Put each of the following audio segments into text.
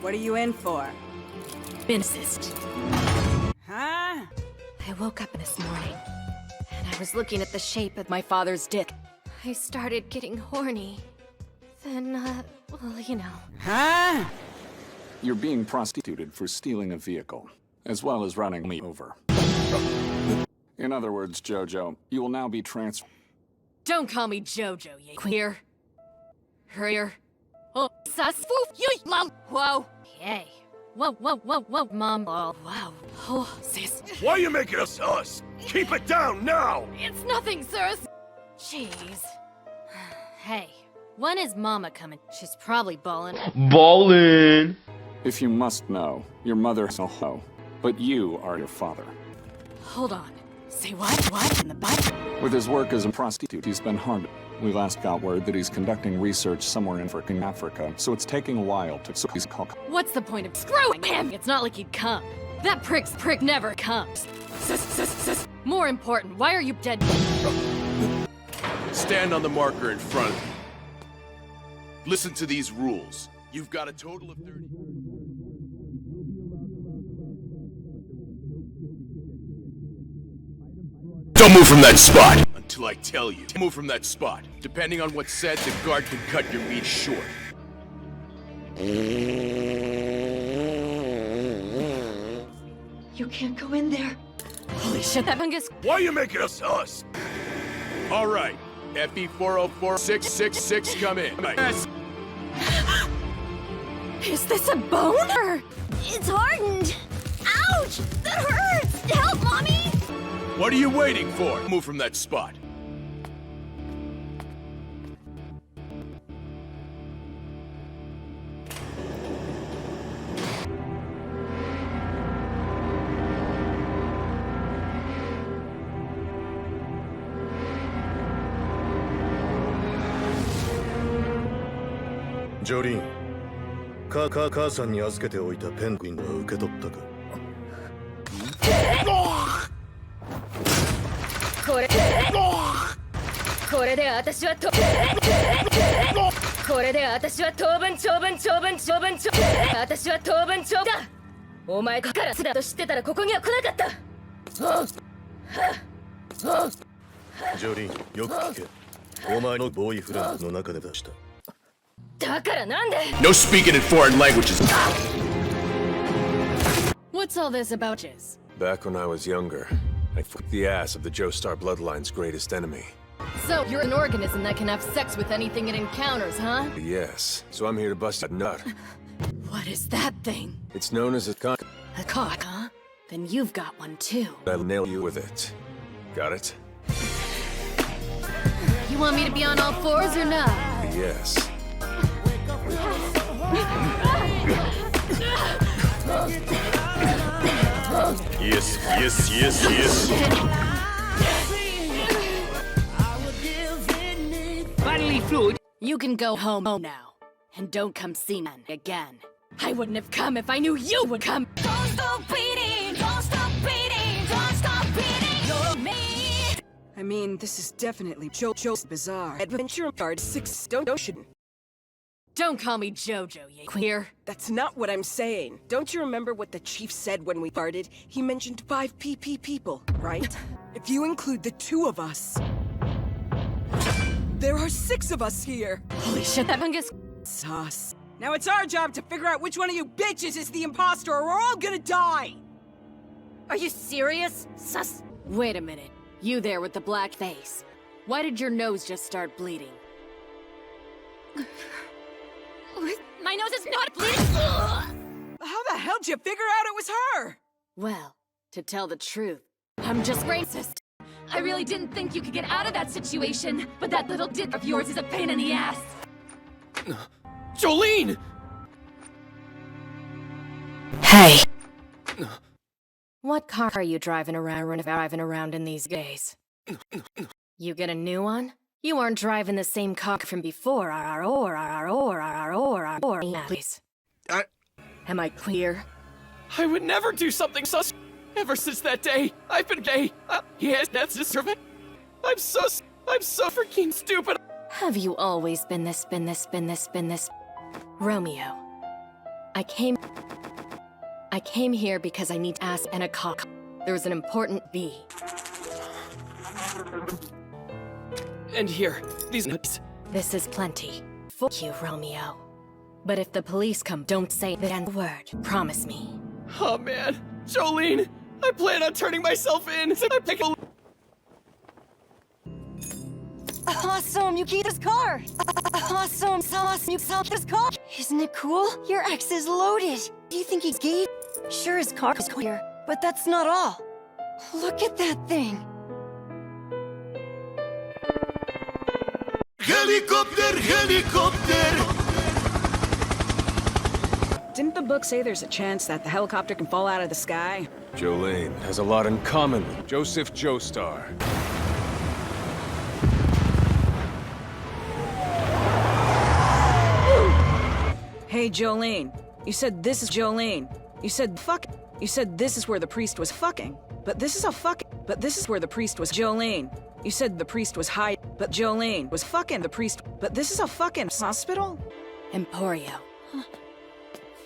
What are you in for? Incest. Huh? I woke up this morning, and I was looking at the shape of my father's dick. I started getting horny. Then, well, you know. Huh? You're being prostituted for stealing a vehicle, as well as running me over. In other words, Jojo, you will now be transferred. Don't call me Jojo, you queer. Hurrier. Oh, sus. You mom. Whoa. Hey. Whoa, mom. Oh, wow. Oh, sis. Why are you making us sus? Keep it down now! It's nothing, sirs. Jeez. Hey, when is Mama coming? She's probably ballin'. Ballin'. If you must know, your mother is a hoe, but you are your father. Hold on. Say what? What? In the butt? With his work as a prostitute, he's been harmed. We last got word that he's conducting research somewhere in freaking Africa, so it's taking a while to... So he's called... What's the point of screwing him? It's not like he'd come. That prick never comes. Sis. More important, why are you dead? Stand on the marker in front of you. Listen to these rules. You've got a total of 30... Don't move from that spot! Until I tell you. Move from that spot. Depending on what's said, the guard can cut your meat short. You can't go in there. Holy shit, that fungus. Why are you making us sus? All right. FE 404666 come in. Yes. Is this a boner? It's hardened! Ouch! That hurts! Help, Mommy! What are you waiting for? Move from that spot. Jolyne、母さんに預けておいたペンギンは受け取ったか？これで私は当分長文私は当分長だ。お前からすだと知ってたらここには来なかった。ジョリーン、よく聞け。お前のボーイフレンドの中で出した。だからなんで No speaking in foreign languages. What's all this about, Jizz? Back when I was younger, I fucked the ass of the Joestar bloodline's greatest enemy. So, you're an organism that can have sex with anything it encounters, huh? Yes, so I'm here to bust a nut. What is that thing? It's known as a cock. A cock, huh? Then you've got one too. I'll nail you with it. Got it? You want me to be on all fours or not? Yes. Yes. Finally, Floyd. You can go home now. And don't come see me again. I wouldn't have come if I knew you would come. Don't stop beating! Don't stop beating! Don't stop beating! You're me! I mean, this is definitely Jojo's bizarre. Adventure Guard 6 shouldn't. Don't call me Jojo, you queer. That's not what I'm saying. Don't you remember what the chief said when we farted? He mentioned 5 PP people, right? If you include the 2 of us, there are 6 of us here. Holy shit, that fungus. Sus. Now it's our job to figure out which one of you bitches is the imposter or we're all gonna die! Are you serious? Sus. Wait a minute. You there with the black face. Why did your nose just start bleeding? My nose is not bleeding! How the hell did you figure out it was her? Well, to tell the truth, I'm just racist. I really didn't think you could get out of that situation, but that little dick of yours is a pain in the ass. Jolyne! Hey! What car are you driving around in these days? You get a new one? You aren't driving the same car from before, please. Am I clear? I would never do something sus. Ever since that day, I've been gay. Yes, that's deserving. I'm so freaking stupid. Have you always been this? Romeo, I came here because I need to ask and a cock. There was an important B. And here, these nuts. This is plenty. Fuck you, Romeo. But if the police come, don't say the N word. Promise me. Oh man, Jolyne, I plan on turning myself in. I pick a... Awesome, you keep this car! Awesome, you sell this car! Isn't it cool? Your ex is loaded! Do you think he's gay? Sure, his car is clear, but that's not all. Look at that thing! Helicopter, helicopter! Didn't the book say there's a chance that the helicopter can fall out of the sky? Jolyne has a lot in common with Joseph Joestar. Hey, Jolyne. You said this is Jolyne. You said fuck. You said this is where the priest was fucking. But this is a fuck. But this is where the priest was Jolyne. You said the priest was high. But Jolyne was fucking the priest. But this is a fucking hospital? Emporio.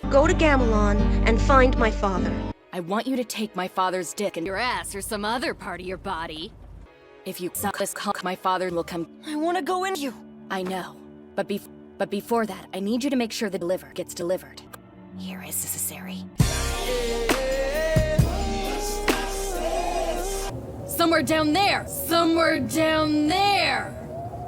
Go to Gamelon and find my father. I want you to take my father's dick in your ass or some other part of your body. If you suck this cock, my father will come. I wanna go in you! I know. But before that, I need you to make sure the deliver gets delivered. Here is necessary. Somewhere down there! Somewhere down there!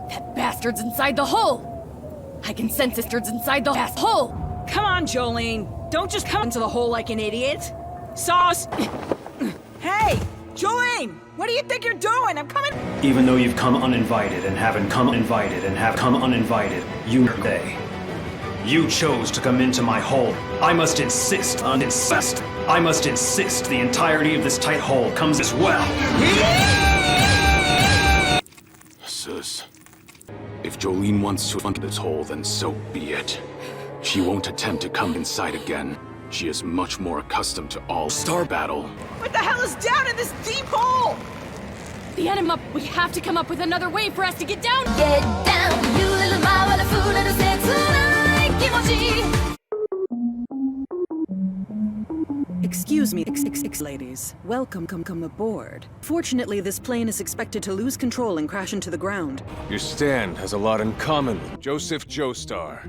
That bastard's inside the hole! I can sense bastard's inside the hole! Come on, Jolyne. Don't just come into the hole like an idiot. Sauce! Hey! Jolyne! What do you think you're doing? I'm coming— Even though you've come uninvited and haven't come invited and have come uninvited, they. You chose to come into my hole. I must insist the entirety of this tight hole comes as well. Sus. If Jolyne wants to enter this hole, then so be it. She won't attempt to come inside again. She is much more accustomed to all-star battle. What the hell is down in this deep hole? The enemy, we have to come up with another way for us to get down! Get down, you little mouse, the food and the sex tonight, kimochi! Excuse me, ladies. Welcome, come aboard. Fortunately, this plane is expected to lose control and crash into the ground. Your stand has a lot in common with Joseph Joestar.